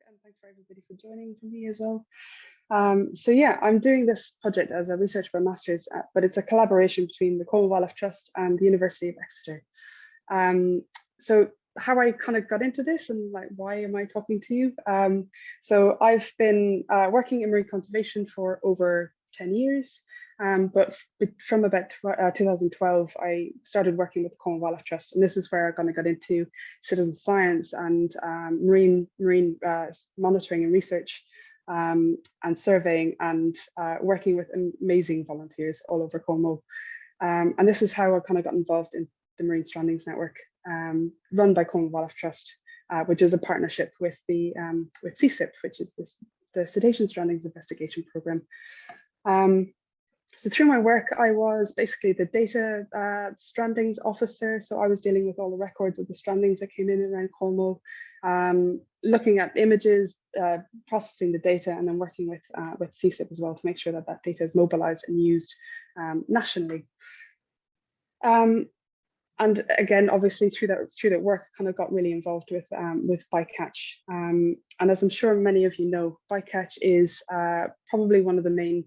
and thanks for everybody for joining for me as well. So yeah, I'm doing this project as a research for a master's, but it's a collaboration between the Cornwall Wildlife Trust and the University of Exeter. So how I kind of got into this and like why am I talking to you? So I've been working in marine conservation for over 10 years, but from about 2012, I started working with the Cornwall Wildlife Trust, and this is where I kind of got into citizen science and marine monitoring and research, and surveying, and working with amazing volunteers all over Cornwall. And this is how I kind of got involved in the Marine Strandings Network, run by Cornwall Wildlife Trust, which is a partnership with the with CSIP, which is the Cetacean Strandings Investigation Program. So through my work, I was basically the data strandings officer. So I was dealing with all the records of the strandings that came in around Cornwall, looking at images, processing the data, and then working with CSIP as well to make sure that that data is mobilized and used nationally. And again, obviously through that work, I kind of got really involved with bycatch. And as I'm sure many of you know, bycatch is probably one of the main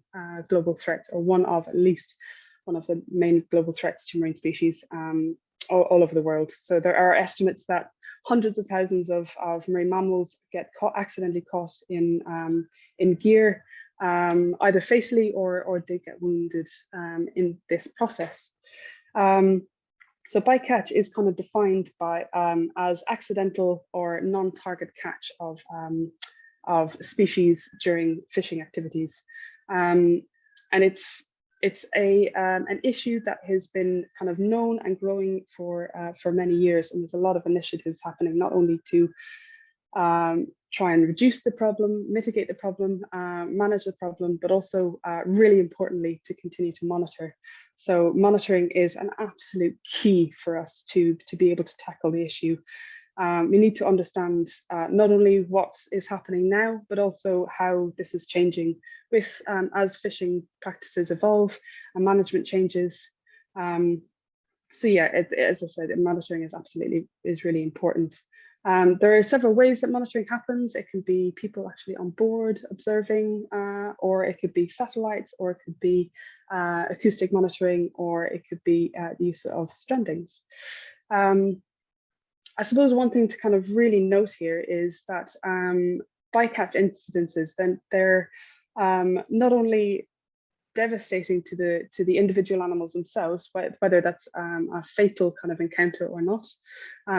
global threats, or one of at least one of the main global threats to marine species all over the world. So there are estimates that hundreds of thousands of marine mammals get accidentally caught in gear, either fatally or they get wounded in this process. So bycatch is kind of defined by as accidental or non-target catch of species during fishing activities, and it's an issue that has been kind of known and growing for many years, and there's a lot of initiatives happening not only to try and reduce the problem, mitigate the problem, manage the problem, but also really importantly to continue to monitor. So monitoring is an absolute key for us to be able to tackle the issue. We need to understand not only what is happening now, but also how this is changing with as fishing practices evolve and management changes. So yeah, as I said, monitoring is really important. There are several ways that monitoring happens. It can be people actually on board observing, or it could be satellites, or it could be acoustic monitoring, or it could be the use of strandings. I suppose one thing to kind of really note here is that bycatch incidences, then they're not only devastating to the individual animals themselves, whether that's a fatal kind of encounter or not.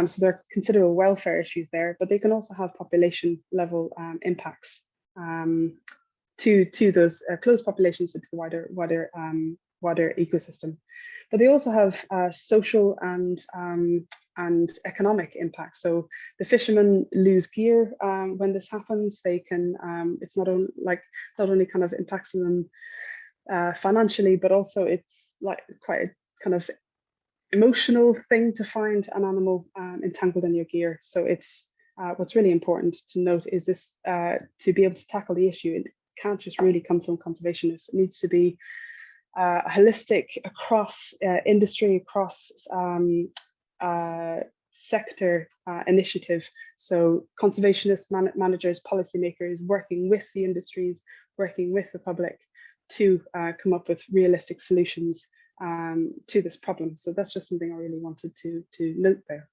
So there are considerable welfare issues there, but they can also have population level impacts to those close populations, to the wider ecosystem. But they also have social and economic impacts. So the fishermen lose gear when this happens. They can it's not only kind of impacts them financially, but also it's like quite a kind of emotional thing to find an animal entangled in your gear. So it's what's really important to note is this: to be able to tackle the issue, it can't just really come from conservationists. It needs to be holistic across industry, across sector initiative. So conservationists, managers, policymakers working with the industries, working with the public to come up with realistic solutions to this problem. So that's just something I really wanted to note there.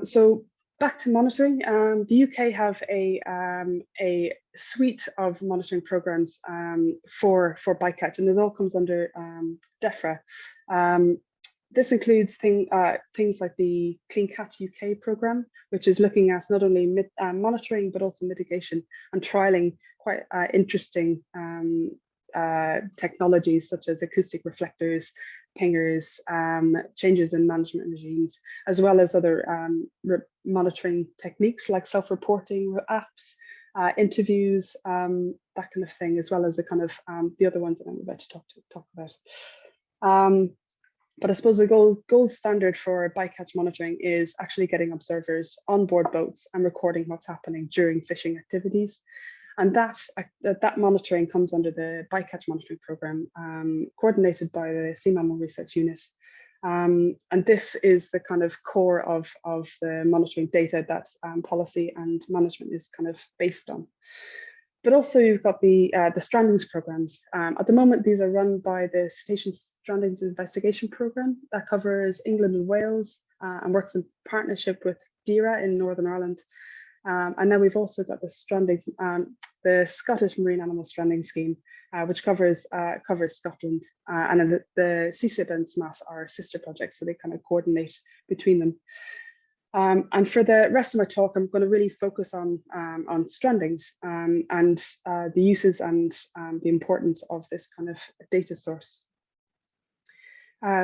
So back to monitoring, the UK have a suite of monitoring programs for bycatch, and it all comes under DEFRA. This includes things like the Clean Catch UK program, which is looking at not only monitoring, but also mitigation and trialing quite interesting technologies such as acoustic reflectors, pingers, changes in management regimes, as well as other monitoring techniques like self-reporting apps, interviews, that kind of thing, as well as the kind of the other ones that I'm about to talk about. But I suppose the gold standard for bycatch monitoring is actually getting observers on board boats and recording what's happening during fishing activities. And that monitoring comes under the Bycatch Monitoring Programme, coordinated by the Sea Mammal Research Unit. And this is the kind of core of the monitoring data that policy and management is kind of based on. But also you've got the Strandings programs. At the moment, these are run by the Cetaceans Strandings Investigation Programme that covers England and Wales and works in partnership with DERA in Northern Ireland. And now we've also got the Strandings, the Scottish Marine Animal Stranding Scheme, which covers Scotland. And then the CSIP and SMAS are sister projects, so they kind of coordinate between them. And for the rest of my talk, I'm going to really focus on strandings and the uses and the importance of this kind of data source.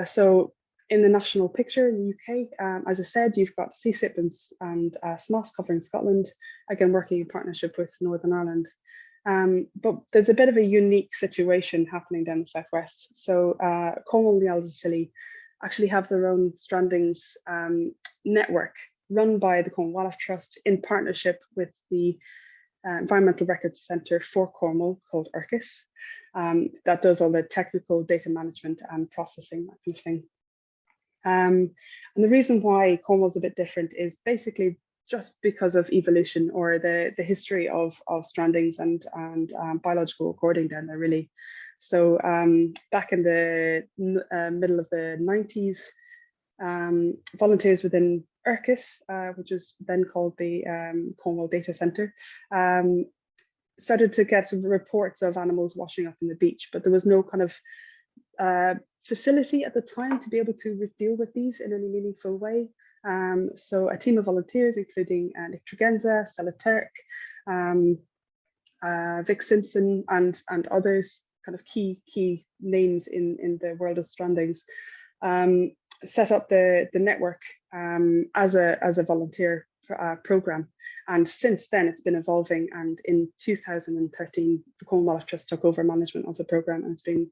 So in the national picture in the UK, as I said, you've got CSIP and SMAS covering Scotland, again working in partnership with Northern Ireland. But there's a bit of a unique situation happening down the southwest. So Cornwall and the Isles of Scilly actually have their own Strandings network run by the Cornwall Wildlife Trust in partnership with the Environmental Records Centre for Cornwall called ERCIS, that does all the technical data management and processing, that kind of thing. And the reason why Cornwall's a bit different is basically just because of evolution or the history of strandings and biological recording down there, really. So back in the middle of the 90s, volunteers within ERCIS, which is then called the Cornwall Data Centre, started to get reports of animals washing up in the beach, but there was no kind of facility at the time to be able to deal with these in any meaningful way. So a team of volunteers, including Nick Tregenza, Stella Turk, Vic Simpson, and others, kind of key names in the world of strandings, set up the network as a volunteer program. And since then it's been evolving, and in 2013 the Cornwall Wildlife Trust took over management of the program, and it's been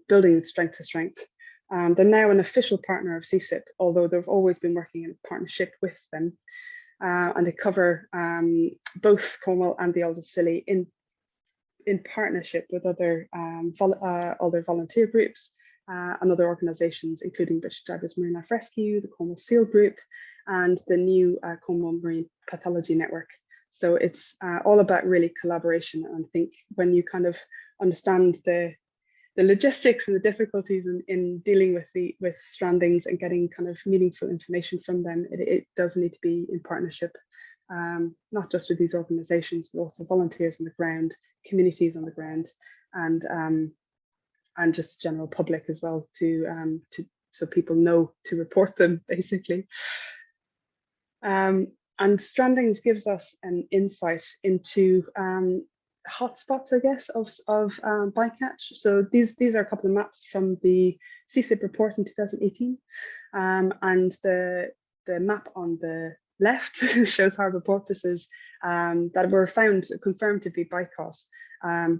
building strength to strength. They're now an official partner of CSIP, although they've always been working in partnership with them, and they cover both Cornwall and the Isles of Scilly in partnership with other volunteer groups and other organisations, including British Divers Marine Life Rescue, the Cornwall Seal Group, and the new Cornwall Marine Pathology Network. So it's all about really collaboration. And I think when you kind of understand the logistics and the difficulties in dealing with strandings and getting kind of meaningful information from them, it does need to be in partnership, not just with these organisations, but also volunteers on the ground, communities on the ground, and just general public as well, so people know to report them, basically. And Strandings gives us an insight into hotspots, I guess, of bycatch. So these are a couple of maps from the CSIP report in 2018, and the map on the left shows harbour porpoises that were confirmed to be bycaught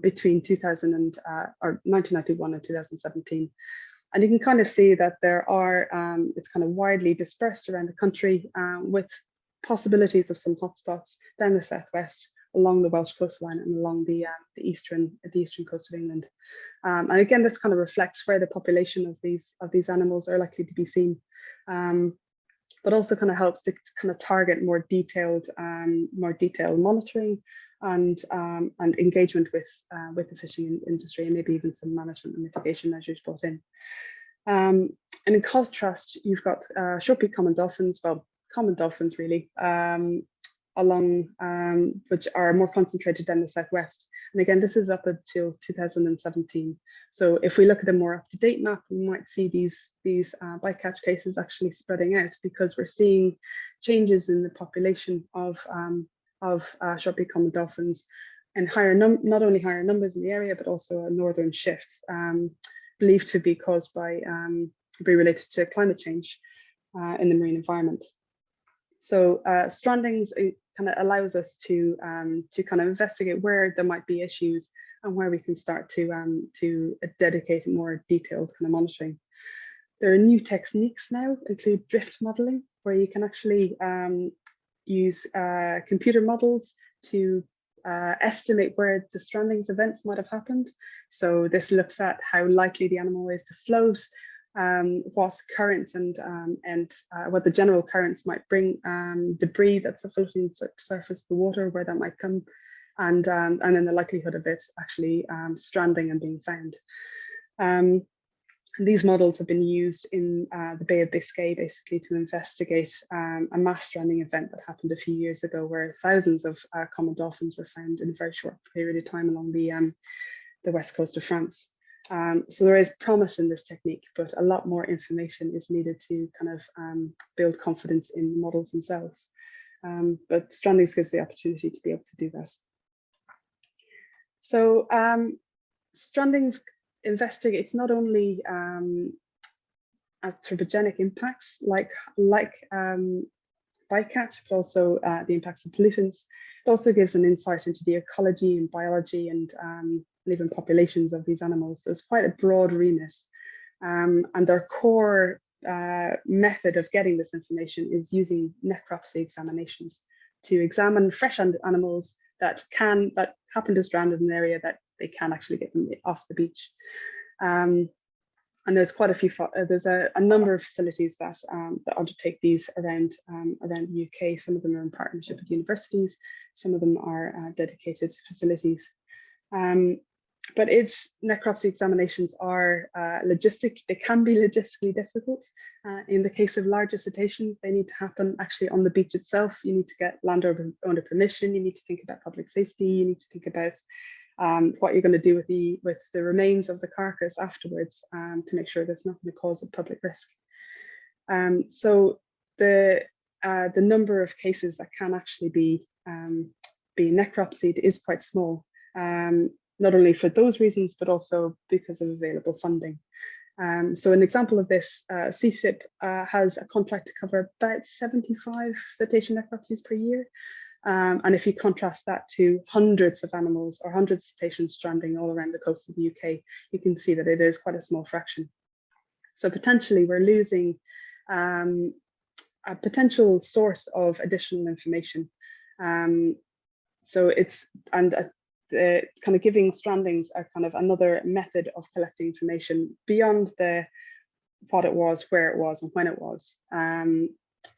between 1991 and 2017. And you can kind of see that there are, it's kind of widely dispersed around the country, with possibilities of some hotspots down the southwest, along the Welsh coastline, and along the eastern coast of England. And again, this kind of reflects where the population of these animals are likely to be seen, but also kind of helps to kind of target more detailed monitoring and engagement with the fishing industry, and maybe even some management and mitigation measures brought in. And in contrast, you've got short-beak common dolphins, well, common dolphins really, which are more concentrated down the southwest. And again, this is up until 2017. So if we look at a more up-to-date map, we might see these bycatch cases actually spreading out, because we're seeing changes in the population of short-beak common dolphins, and not only higher numbers in the area, but also a northern shift, believed to be caused by be related to climate change in the marine environment. So Strandings kind of allows us to kind of investigate where there might be issues and where we can start to dedicate more detailed kind of monitoring. There are new techniques now, include drift modelling, where you can actually use computer models to estimate where the strandings events might have happened. So this looks at how likely the animal is to float, what currents and what the general currents might bring, debris that's floating to the surface of the water, where that might come, and then the likelihood of it actually stranding and being found. These models have been used in the Bay of Biscay, basically to investigate a mass stranding event that happened a few years ago, where thousands of common dolphins were found in a very short period of time along the west coast of France. So there is promise in this technique, but a lot more information is needed to kind of build confidence in the models themselves. But Strandings gives the opportunity to be able to do that. So Strandings investigates not only anthropogenic impacts like bycatch, but also the impacts of pollutants. It also gives an insight into the ecology and biology and even populations of these animals. So it's quite a broad remit. And their core method of getting this information is using necropsy examinations to examine fresh animals that happen to strand in an area that they can actually get them off the beach. And there's quite a few, there's a number of facilities that undertake these around the UK. Some of them are in partnership with universities, some of them are dedicated facilities. But its necropsy examinations are they can be logistically difficult. In the case of larger cetaceans, they need to happen actually on the beach itself. You need to get landowner permission, you need to think about public safety, you need to think about what you're going to do with the remains of the carcass afterwards to make sure that's not going to cause a public risk. So the number of cases that can actually be necropsied is quite small. Not only for those reasons, but also because of available funding. So an example of this, CSIP has a contract to cover about 75 cetacean necropsies per year. And if you contrast that to hundreds of animals or hundreds of cetaceans stranding all around the coast of the UK, you can see that it is quite a small fraction. So potentially we're losing a potential source of additional information. So it's, kind of giving strandings a kind of another method of collecting information beyond what it was, where it was, and when it was.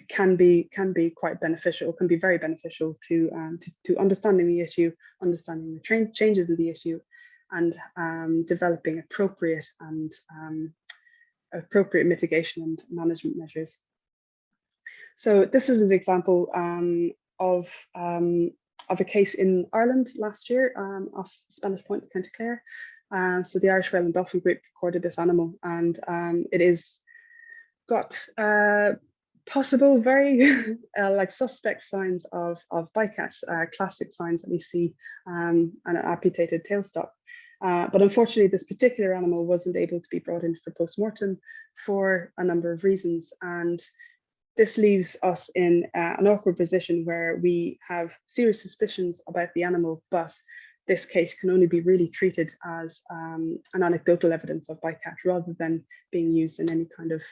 Can be quite beneficial, can be very beneficial to understanding the issue, understanding the changes in the issue, and developing appropriate mitigation and management measures. So this is an example of a case in Ireland last year off Spanish Point, County Clare. So the Irish Whale and Dolphin Group recorded this animal, and it is got possible, very like suspect signs of bycatch, classic signs that we see an amputated tailstock. But unfortunately, this particular animal wasn't able to be brought in for post-mortem for a number of reasons. And this leaves us in an awkward position where we have serious suspicions about the animal, but this case can only be really treated as an anecdotal evidence of bycatch rather than being used in any kind of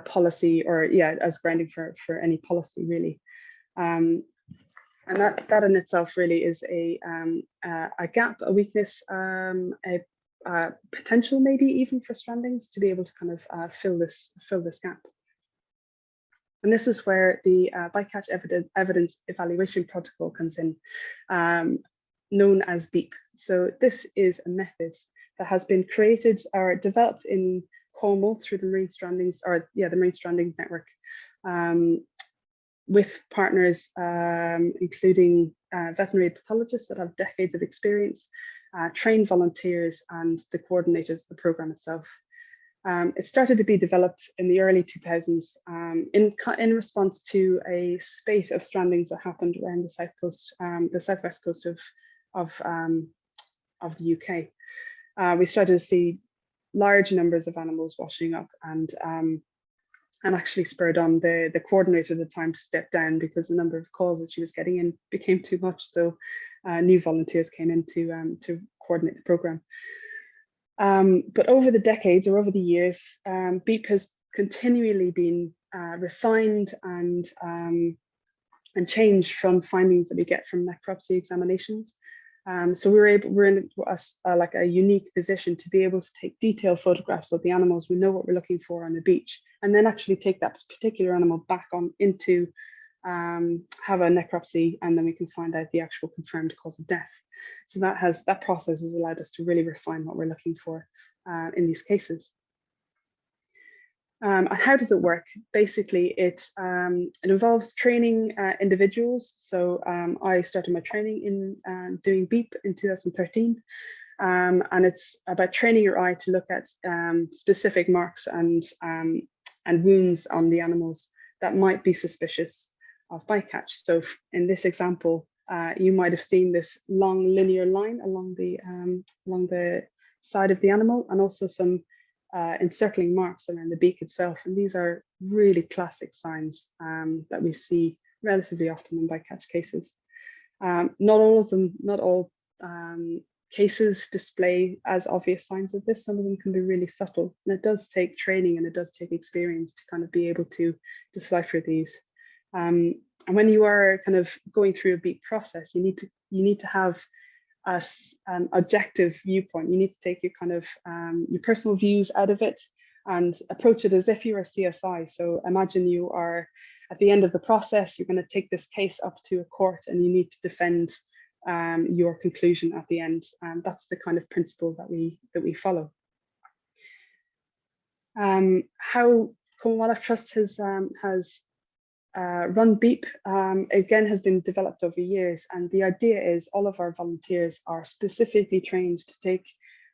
policy, or as grounding for any policy really. And that in itself really is a gap, a weakness, a potential maybe even for Strandings to be able to kind of fill this gap. And this is where the bycatch evidence evaluation protocol comes in, known as BEEP. So this is a method that has been created or developed in Cornwall through the Marine Strandings, or the Marine Strandings Network, with partners including veterinary pathologists that have decades of experience, trained volunteers, and the coordinators of the program itself. It started to be developed in the early 2000s in response to a spate of strandings that happened around the south coast, the southwest coast of the UK. We started to see large numbers of animals washing up, and actually spurred on the coordinator at the time to step down because the number of calls that she was getting in became too much. So new volunteers came in to coordinate the program. But over the decades, or over the years, BEEP has continually been refined and changed from findings that we get from necropsy examinations. So we're in like a unique position to be able to take detailed photographs of the animals. We know what we're looking for on the beach, and then actually take that particular animal back on into have a necropsy, and then we can find out the actual confirmed cause of death. So that process has allowed us to really refine what we're looking for in these cases. And how does it work? Basically, it involves training individuals. So I started my training in doing BEEP in 2013. And it's about training your eye to look at specific marks and wounds on the animals that might be suspicious of bycatch. So in this example, you might have seen this long linear line along the side of the animal, and also some encircling marks around the beak itself. And these are really classic signs that we see relatively often in bycatch cases. Not all cases display as obvious signs of this. Some of them can be really subtle, and it does take training and it does take experience to kind of be able to decipher these. And when you are kind of going through a beak process, you need to have an objective viewpoint. You need to take your kind of your personal views out of it and approach it as if you're a CSI. So imagine you are at the end of the process, you're going to take this case up to a court and you need to defend your conclusion at the end. That's the kind of principle that we follow. How Cornwall Wildlife Trust has run BEEP again has been developed over years, and the idea is all of our volunteers are specifically trained to take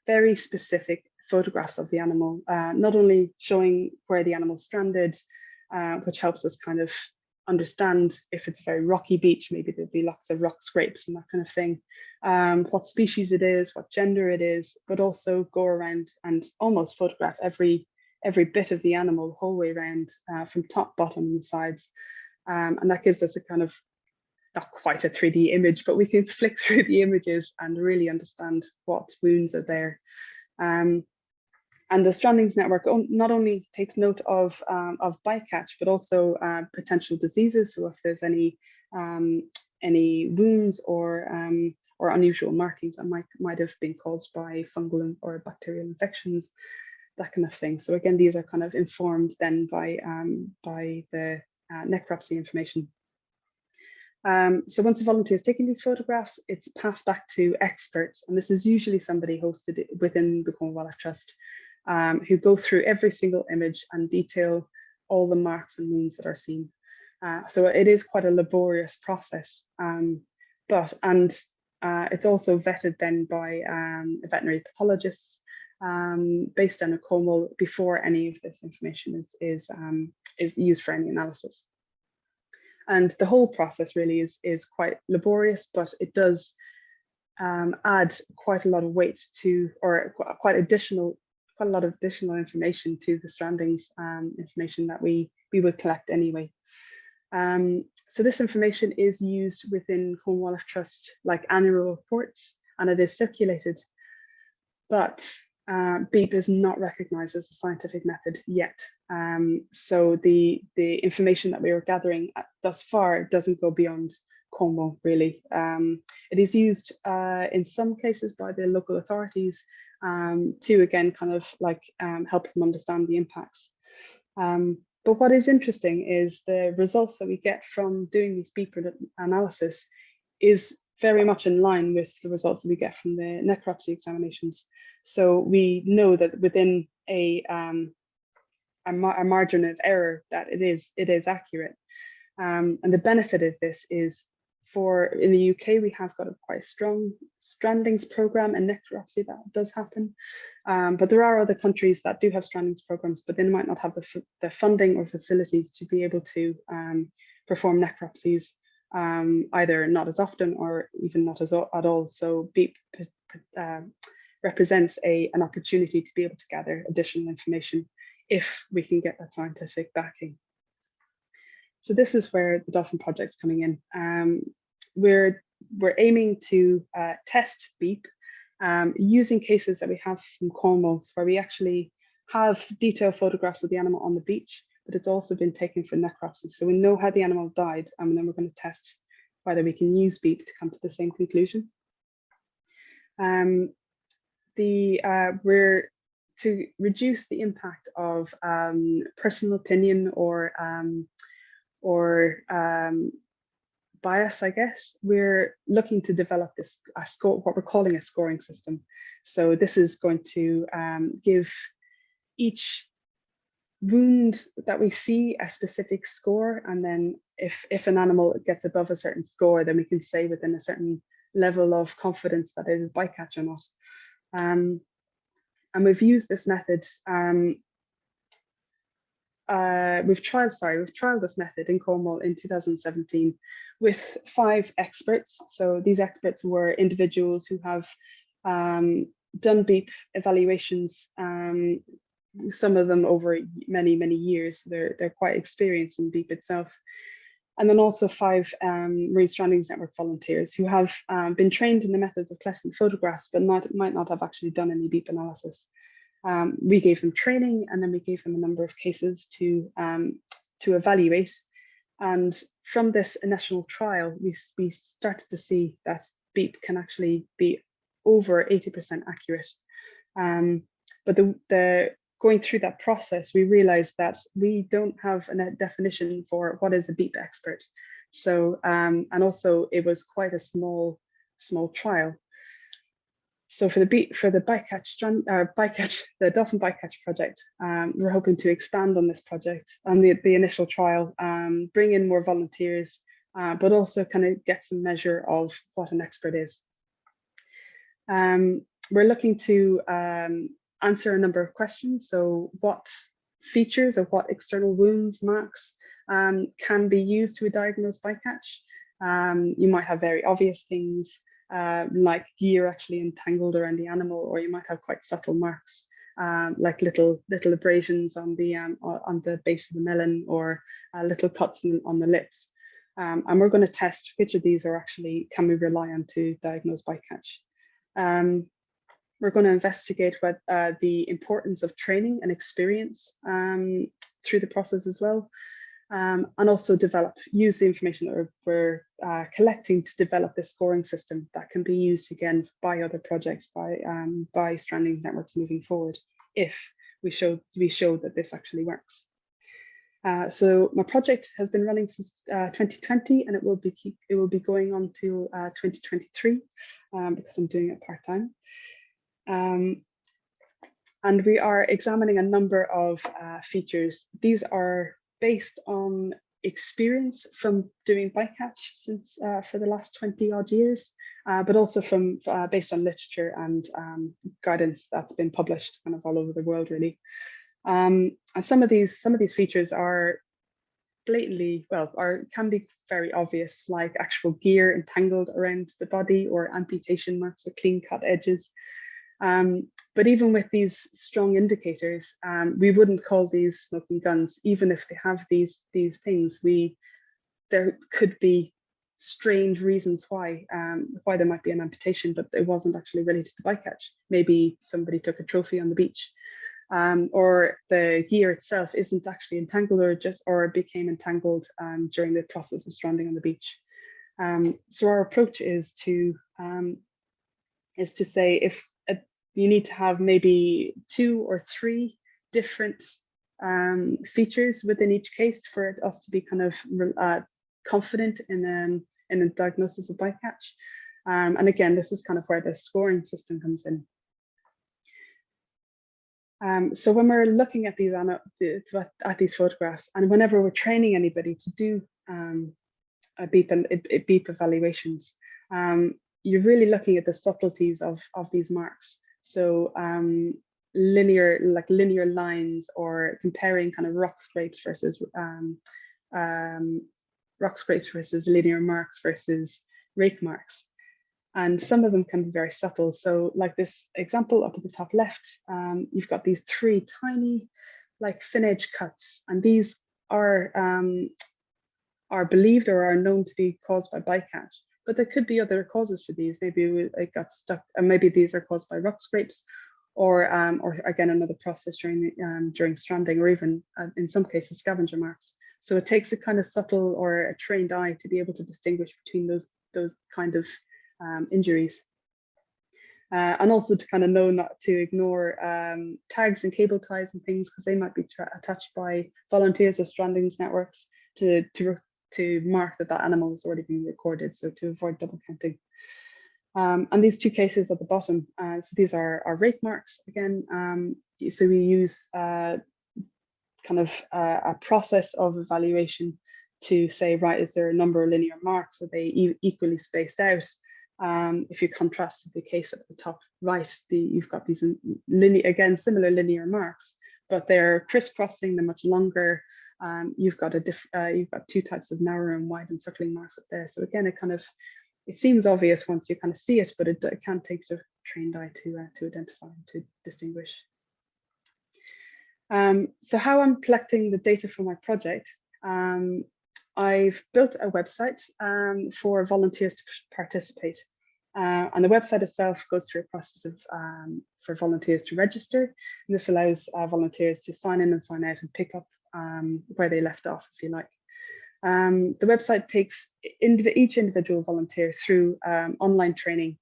very specific photographs of the animal, not only showing where the animal's stranded, which helps us kind of understand if it's a very rocky beach, maybe there'll be lots of rock scrapes and that kind of thing, what species it is, what gender it is, but also go around and almost photograph every bit of the animal the whole way around, from top, bottom, and sides. And that gives us a kind of, not quite a 3D image, but we can flick through the images and really understand what wounds are there. And the Strandings network not only takes note of bycatch, but also potential diseases. So if there's any wounds or unusual markings that might have been caused by fungal or bacterial infections, that kind of thing. So again, these are kind of informed then by the necropsy information. So once a volunteer is taking these photographs, it's passed back to experts, and this is usually somebody hosted within the Cornwall Wildlife Trust, who go through every single image and detail all the marks and wounds that are seen. So it is quite a laborious process, but it's also vetted then by veterinary pathologists based down at Cornwall before any of this information is used for any analysis. And the whole process really is quite laborious, but it does add quite a lot of weight to, or quite a lot of additional information to the Strandings information that we would collect anyway. So this information is used within Cornwall Wildlife Trust like annual reports, and it is circulated, but BEEP is not recognised as a scientific method yet. So the information that we are gathering thus far doesn't go beyond Cornwall, really. It is used in some cases by the local authorities to, again, kind of like help them understand the impacts. But what is interesting is the results that we get from doing these BEEP analysis is very much in line with the results that we get from the necropsy examinations. So we know that within a margin of error that it is accurate. And the benefit of this is, in the UK, we have got a quite strong Strandings program and necropsy that does happen. But there are other countries that do have Strandings programs, but they might not have the funding or facilities to be able to perform necropsies, either not as often or even not at all. So BEEP represents an opportunity to be able to gather additional information if we can get that scientific backing. So this is where the Dolphin Project's coming in. We're aiming to test BEEP using cases that we have from Cornwall, where we actually have detailed photographs of the animal on the beach, but it's also been taken for necropsy. So we know how the animal died, and then we're going to test whether we can use BEEP to come to the same conclusion. We're to reduce the impact of personal opinion or bias, I guess. We're looking to develop this what we're calling a scoring system. So this is going to give each wound that we see a specific score, and then if an animal gets above a certain score, then we can say within a certain level of confidence that it is bycatch or not. And we've used this method. We've trialed this method in Cornwall in 2017 with 5 experts. So these experts were individuals who have done beep evaluations, some of them over many, many years. They're quite experienced in beep itself. And then also 5 Marine Strandings Network volunteers who have been trained in the methods of collecting photographs, but might not have actually done any beep analysis. We gave them training, and then we gave them a number of cases to evaluate. And from this initial trial, we started to see that beep can actually be over 80% accurate. But going through that process, we realized that we don't have a definition for what is a beep expert. So, and also it was quite a small trial. So for the Dolphin Bycatch Project, we're hoping to expand on this project and the initial trial, bring in more volunteers, but also kind of get some measure of what an expert is. We're looking to answer a number of questions. So what features or what external wounds, marks can be used to diagnose bycatch? You might have very obvious things, like gear actually entangled around the animal, or you might have quite subtle marks, like little abrasions on the base of the melon, or little cuts on the lips. And we're going to test which of these can we rely on to diagnose bycatch. We're going to investigate what the importance of training and experience through the process as well. And also use the information that we're collecting to develop this scoring system that can be used again by other projects, by Strandings networks moving forward, if we show that this actually works. So my project has been running since 2020, and it will be going on to 2023 because I'm doing it part-time. And we are examining a number of features. These are based on experience from doing bycatch since for the last 20 odd years, but also based on literature and guidance that's been published kind of all over the world, really. And some of these features are blatantly, can be very obvious, like actual gear entangled around the body, or amputation marks or clean cut edges. But even with these strong indicators, we wouldn't call these smoking guns. Even if they have these things, there could be strange reasons why there might be an amputation, but it wasn't actually related to bycatch. Maybe somebody took a trophy on the beach, or the gear itself isn't actually entangled, or became entangled during the process of stranding on the beach. So our approach is to say, if you need to have maybe 2 or 3 different features within each case for us to be kind of confident in the diagnosis of bycatch. And again, this is kind of where the scoring system comes in. So when we're looking at these photographs, and whenever we're training anybody to do beep evaluations, you're really looking at the subtleties of these marks. So linear lines, or comparing kind of rock scrapes versus linear marks versus rake marks. And some of them can be very subtle. So like this example up at the top left, you've got these 3 tiny, like fin edge cuts, and these are believed or are known to be caused by bycatch. But there could be other causes for these. Maybe it got stuck, and maybe these are caused by rock scrapes, or again another process during stranding, or even in some cases scavenger marks. So it takes a kind of subtle or a trained eye to be able to distinguish between those kind of injuries. And also to kind of know not to ignore tags and cable ties and things, because they might be attached by volunteers or Strandings networks to mark that that animal has already been recorded, so to avoid double counting. And these two cases at the bottom, so these are rate marks again. So we use kind of a process of evaluation to say, right, is there a number of linear marks? Are they equally spaced out? If you contrast the case at the top right, you've got these again similar linear marks, but they're crisscrossing, they're much longer. You've got two types of narrow and wide encircling marks up there. So again, it seems obvious once you kind of see it, but it can take a trained eye to identify and to distinguish. So how I'm collecting the data for my project, I've built a website for volunteers to participate. And the website itself goes through a process of for volunteers to register. And this allows volunteers to sign in and sign out and pick up where they left off, if you like. The website takes each individual volunteer through online training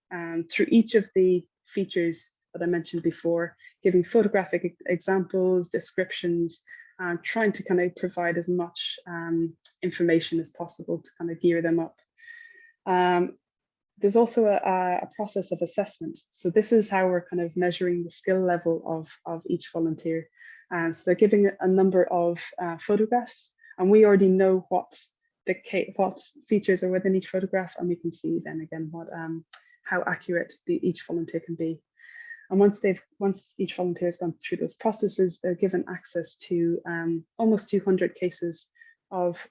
through each of the features that I mentioned before, giving photographic examples, descriptions, trying to kind of provide as much information as possible to kind of gear them up. There's also a process of assessment. So this is how we're kind of measuring the skill level of each volunteer. So they're giving a number of photographs, and we already know what features are within each photograph, and we can see then again how accurate each volunteer can be. And once each volunteer has gone through those processes, they're given access to almost 200 cases of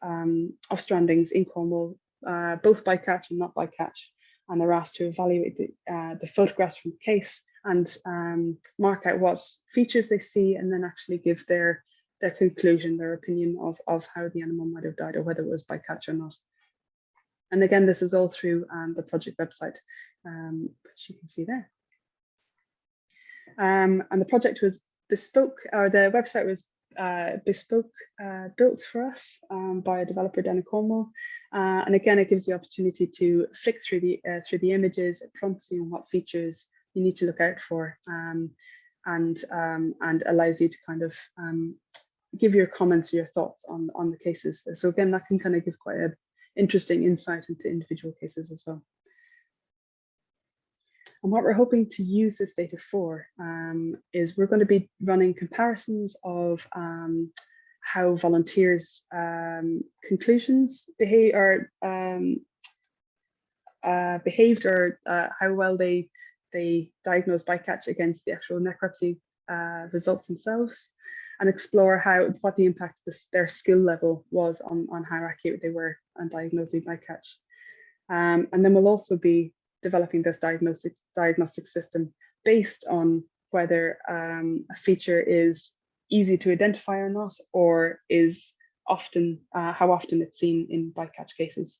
strandings in Cornwall, both bycatch and not bycatch, and they're asked to evaluate the photographs from the case and mark out what features they see, and then actually give their conclusion, their opinion of how the animal might have died or whether it was bycatch or not. And again, this is all through the project website, which you can see there. And the project was bespoke, or the website was bespoke, built for us by a developer down in Cornwall. And again, it gives the opportunity to flick through the images. It prompts you on what features you need to look out for, and allows you to kind of give your comments, your thoughts on the cases. So again, that can kind of give quite an interesting insight into individual cases as well. And what we're hoping to use this data for is we're going to be running comparisons of how volunteers' conclusions behaved, or how well they diagnosed bycatch against the actual necropsy results themselves, and explore what the impact of their skill level was on how accurate they were on diagnosing bycatch. And then we'll also be developing this diagnostic system based on whether a feature is easy to identify or not, or is often how often it's seen in bycatch cases.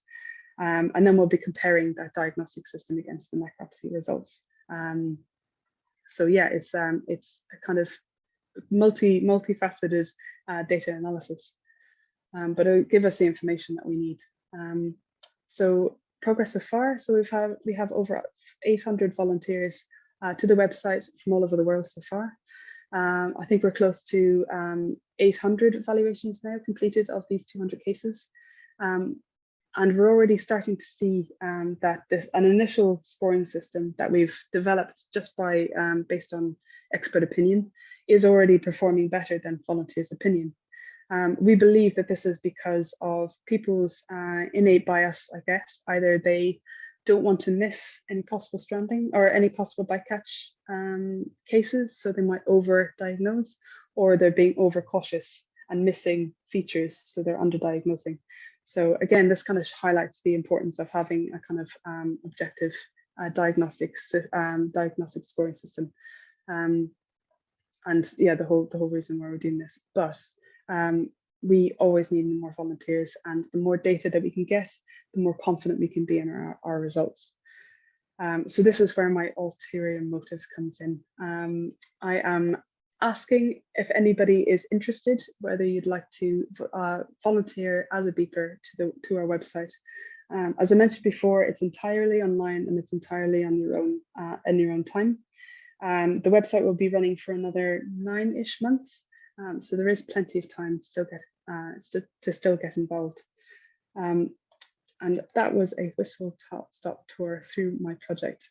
And then we'll be comparing that diagnostic system against the necropsy results. So yeah, it's a kind of multifaceted data analysis, but it'll give us the information that we need. So progress so far, so we have over 800 volunteers to the website from all over the world so far. I think we're close to 800 evaluations now completed of these 200 cases. And we're already starting to see that an initial scoring system that we've developed just by based on expert opinion is already performing better than volunteers' opinion. We believe that this is because of people's innate bias, I guess. Either they don't want to miss any possible stranding or any possible bycatch cases, so they might over-diagnose, or they're being over-cautious and missing features, so they're under-diagnosing. So again, this kind of highlights the importance of having a kind of objective diagnostic scoring system. And yeah, the whole reason why we're doing this. But we always need more volunteers, and the more data that we can get, the more confident we can be in our results. So this is where my ulterior motive comes in. I am asking if anybody is interested, whether you'd like to volunteer as a beeper to our website. As I mentioned before, it's entirely online and it's entirely on your own in your own time. The website will be running for another 9-ish months, so there is plenty of time to still get involved. And that was a whistle-stop tour through my project.